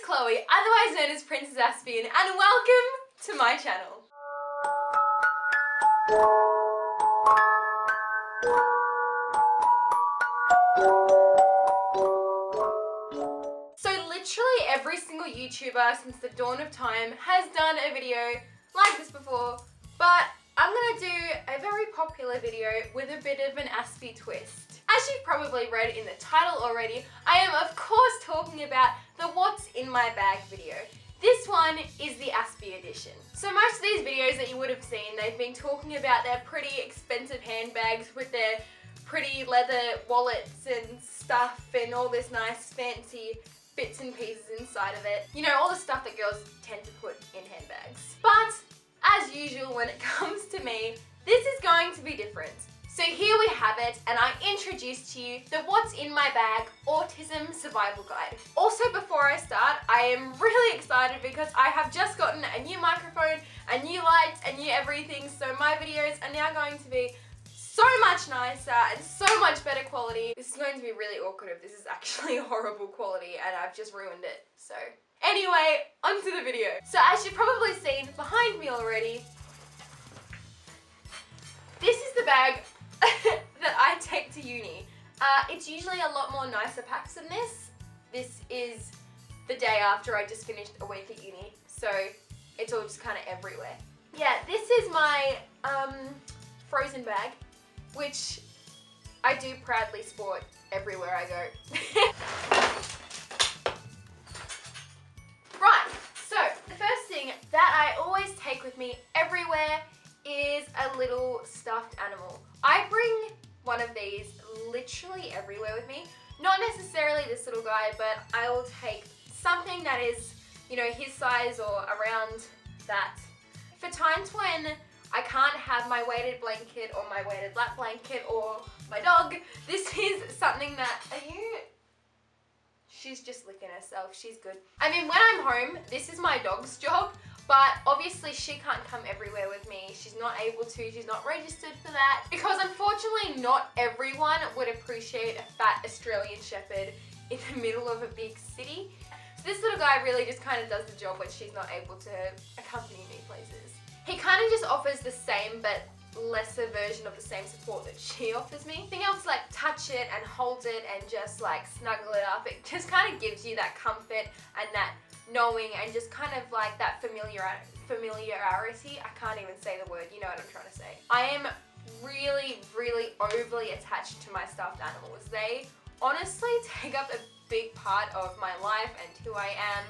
Chloe, otherwise known as Princess Aspian, and welcome to my channel. So literally every single YouTuber since the dawn of time has done a video like this before, but I'm gonna do a very popular video with a bit of an Aspie twist. As you've probably read in the title already, I am of course talking about the What's in My Bag video. This one is the Aspie edition. So most of these videos that you would have seen, they've been talking about their pretty expensive handbags with their pretty leather wallets and stuff and all this nice fancy bits and pieces inside of it. You know, all the stuff that girls tend to put in handbags. But as usual when it comes to me, this is going to be different. So here we have it, and I introduce to you the What's in My Bag Autism Survival Guide. Also, before I start, I am really excited because I have just gotten a new microphone, a new lights, a new everything, so my videos are now going to be so much nicer and so much better quality. This is going to be really awkward if this is actually horrible quality and I've just ruined it. So anyway, onto the video. So as you've probably seen behind me already, this is the bag that I take to uni. It's usually a lot more nicer packs than this. This is the day after I just finished a week at uni, so it's all just kind of everywhere. Yeah, this is my frozen bag, which I do proudly sport everywhere I go. Right, so the first thing that I always take with me everywhere is a little stuffed animal. I bring one of these literally everywhere with me. Not necessarily this little guy, but I will take something that is, you know, his size or around that. For times when I can't have my weighted blanket or my weighted lap blanket or my dog, this is something that, she's just licking herself, she's good. I mean, when I'm home, this is my dog's job, but obviously she can't come everywhere with me. She's not able to, she's not registered for that, because unfortunately not everyone would appreciate a fat Australian Shepherd in the middle of a big city. So this little guy really just kind of does the job when she's not able to accompany me places. He kind of just offers the same but lesser version of the same support that she offers me. Being able to like touch it and hold it and just like snuggle it up, it just kind of gives you that comfort and that knowing and just kind of like that familiarity. I can't even say the word, you know what I'm trying to say. I am really, really overly attached to my stuffed animals. They honestly take up a big part of my life and who I am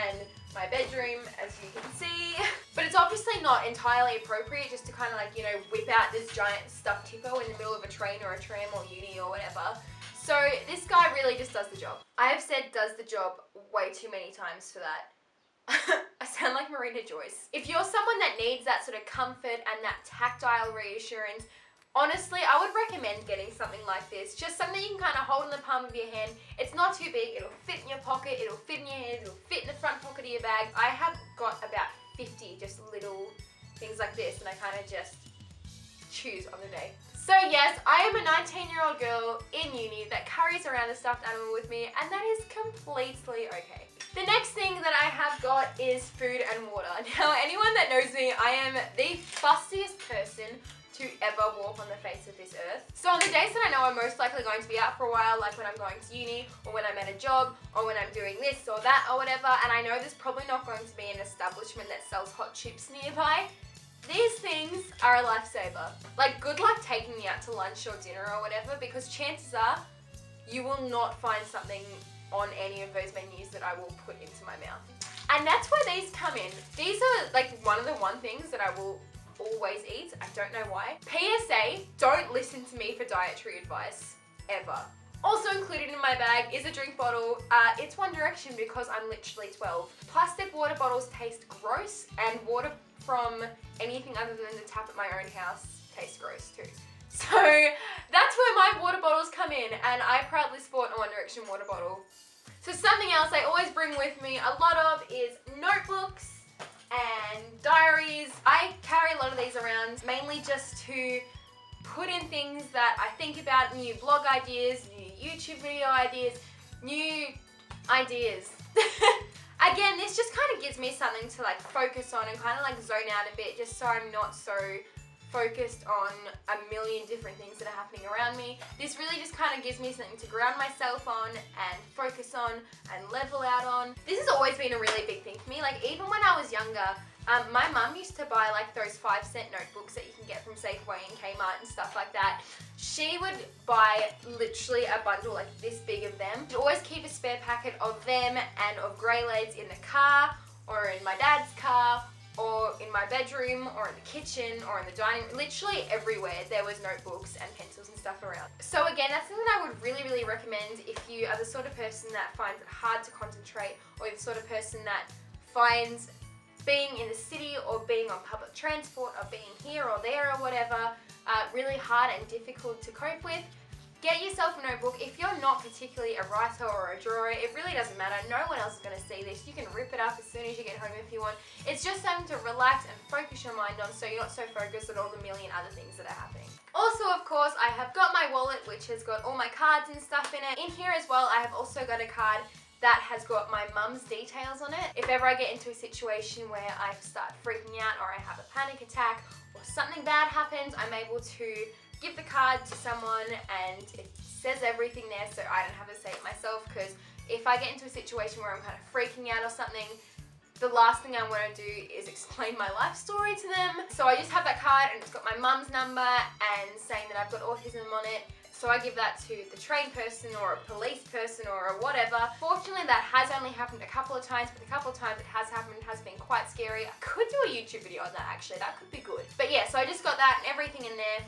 and my bedroom, as you can see. But it's obviously not entirely appropriate just to kind of like, you know, whip out this giant stuffed hippo in the middle of a train or a tram or uni or whatever. So this guy really just does the job. I have said does the job way too many times for that. I sound like Marina Joyce. If you're someone that needs that sort of comfort and that tactile reassurance, honestly, I would recommend getting something like this. Just something you can kind of hold in the palm of your hand. It's not too big, it'll fit in your pocket, it'll fit in your hand, it'll fit in the front pocket of your bag. I have got about 50 just little things like this, and I kind of just choose on the day. So yes, I am a 19-year-old girl in uni that carries around a stuffed animal with me, and that is completely okay. The next thing that I have got is food and water. Now, anyone that knows me, I am the fussiest person to ever walk on the face of this earth. So on the days that I know I'm most likely going to be out for a while, like when I'm going to uni, or when I'm at a job, or when I'm doing this or that or whatever, and I know there's probably not going to be an establishment that sells hot chips nearby, these things are a lifesaver. Like, good luck taking me out to lunch or dinner or whatever, because chances are you will not find something on any of those menus that I will put into my mouth. And that's where these come in. These are like one of the things that I will always eat. I don't know why. PSA, don't listen to me for dietary advice, ever. Also included in my bag is a drink bottle. It's One Direction because I'm literally 12. Plastic water bottles taste gross, and water from anything other than the tap at my own house tastes gross too. So that's where my water bottles come in, and I proudly sport a One Direction water bottle. So something else I always bring with me a lot of is notebooks and diaries. I carry a lot of these around, mainly just to put in things that I think about, new blog ideas, new YouTube video ideas, new ideas. Again, this just kind of gives me something to like focus on and kind of like zone out a bit, just so I'm not so focused on a million different things that are happening around me. This really just kind of gives me something to ground myself on and focus on and level out on. This has always been a really big thing for me. Like even when I was younger, my mum used to buy like those 5-cent notebooks that you can get from Safeway and Kmart and stuff like that. She would buy literally a bundle like this big of them. She'd always keep a spare packet of them and of grey leads in the car or in my dad's car or in my bedroom or in the kitchen or in the dining room. Literally everywhere there was notebooks and pencils and stuff around. So again, that's something I would really, really recommend if you are the sort of person that finds it hard to concentrate, or the sort of person that finds being in the city or being on public transport or being here or there or whatever really hard and difficult to cope with. Get yourself a notebook. If you're not particularly a writer or a drawer, it really doesn't matter. No one else is going to see this. You can rip it up as soon as you get home if you want. It's just something to relax and focus your mind on so you're not so focused on all the million other things that are happening. Also, of course, I have got my wallet, which has got all my cards and stuff in it. In here as well, I have also got a card that has got my mum's details on it. If ever I get into a situation where I start freaking out or I have a panic attack or something bad happens, I'm able to give the card to someone and it says everything there so I don't have to say it myself, because if I get into a situation where I'm kind of freaking out or something, the last thing I want to do is explain my life story to them. So I just have that card and it's got my mum's number and saying that I've got autism on it. So I give that to the trained person or a police person or whatever. Fortunately, that has only happened a couple of times, but the couple of times it has happened has been quite scary. I could do a YouTube video on that actually, that could be good. But yeah, so I just got that and everything in there.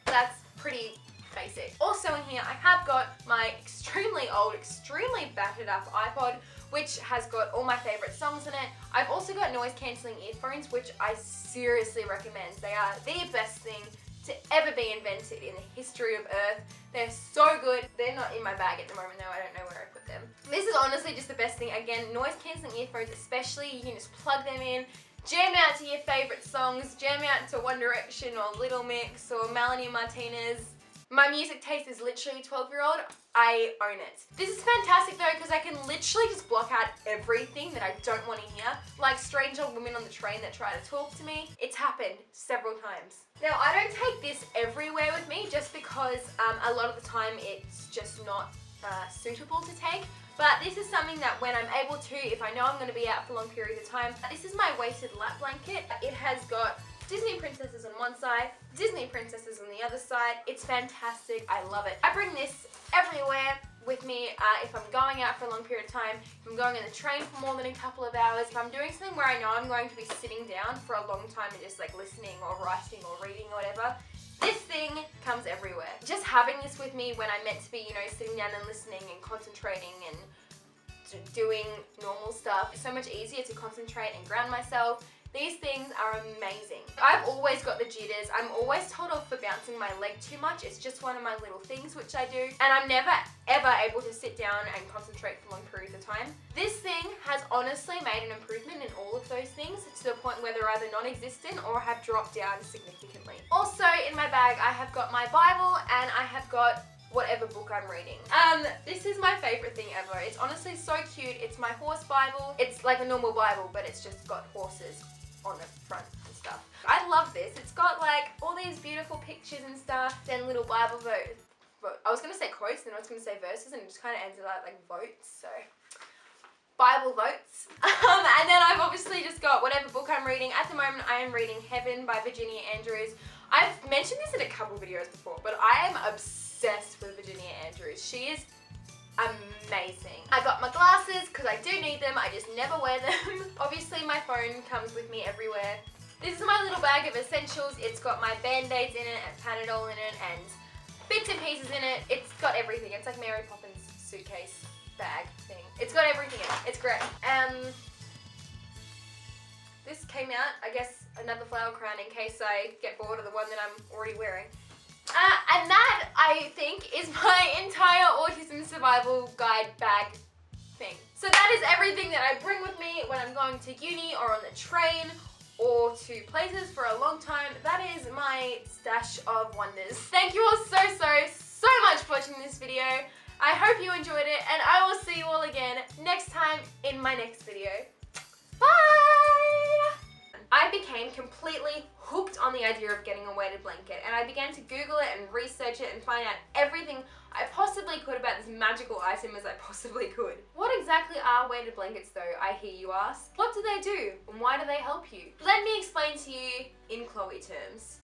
That's pretty basic. Also in here, I have got my extremely old, extremely battered up iPod, which has got all my favorite songs in it. I've also got noise cancelling earphones, which I seriously recommend. They are the best thing to ever be invented in the history of Earth. They're so good. They're not in my bag at the moment though, I don't know where I put them. This is honestly just the best thing. Again, noise cancelling earphones especially, you can just plug them in, jam out to your favourite songs, jam out to One Direction or Little Mix or Melanie Martinez. My music taste is literally 12-year-old. I own it. This is fantastic though because I can literally just block out everything that I don't want to hear. Like stranger women on the train that try to talk to me. It's happened several times. Now I don't take this everywhere with me just because a lot of the time it's just not suitable to take. But this is something that when I'm able to, if I know I'm going to be out for long periods of time, this is my weighted lap blanket. It has got Disney princesses on one side, Disney princesses on the other side. It's fantastic. I love it. I bring this everywhere with me if I'm going out for a long period of time, if I'm going on the train for more than a couple of hours, if I'm doing something where I know I'm going to be sitting down for a long time and just like listening or writing or reading or whatever. This thing comes everywhere. Just having this with me when I'm meant to be, you know, sitting down and listening and concentrating and doing normal stuff, it's so much easier to concentrate and ground myself. These things are amazing. I've always got the jitters. I'm always told off for bouncing my leg too much. It's just one of my little things which I do. And I'm never ever able to sit down and concentrate for long periods of time. This thing has honestly made an improvement in all of those things to the point where they're either non-existent or have dropped down significantly. Also in my bag I have got my Bible and I have got whatever book I'm reading. This is my favorite thing ever. It's honestly so cute. It's my horse Bible. It's like a normal Bible, but it's just got horses on the front and stuff. I love this. It's got like all these beautiful pictures and stuff, then little Bible votes. I was gonna say quotes, then I was gonna say verses, and it just kind of ended up like votes, so Bible votes. And then I've obviously just got whatever book I'm reading. At the moment I am reading Heaven by Virginia Andrews. I've mentioned this in a couple videos before, but I am obsessed with Virginia Andrews. She is amazing. I got my glasses because I do need them, I just never wear them. Obviously my phone comes with me everywhere. This is my little bag of essentials. It's got my band-aids in it and Panadol in it and bits and pieces in it. It's got everything. It's like Mary Poppins suitcase bag thing. It's got everything in it. It's great. This came out, I guess, another flower crown in case I get bored of the one that I'm already wearing. And that, I think, is my entire autism survival guide bag thing. So that is everything that I bring with me when I'm going to uni or on the train or to places for a long time. That is my stash of wonders. Thank you all so much for watching this video. I hope you enjoyed it, and I will see you all again next time in in my next video. Bye! I became completely hooked on the idea of getting a weighted blanket, and I began to Google it and research it and find out everything I possibly could about this magical item as I possibly could. What exactly are weighted blankets though, I hear you ask? What do they do, and why do they help you? Let me explain to you in Chloe terms.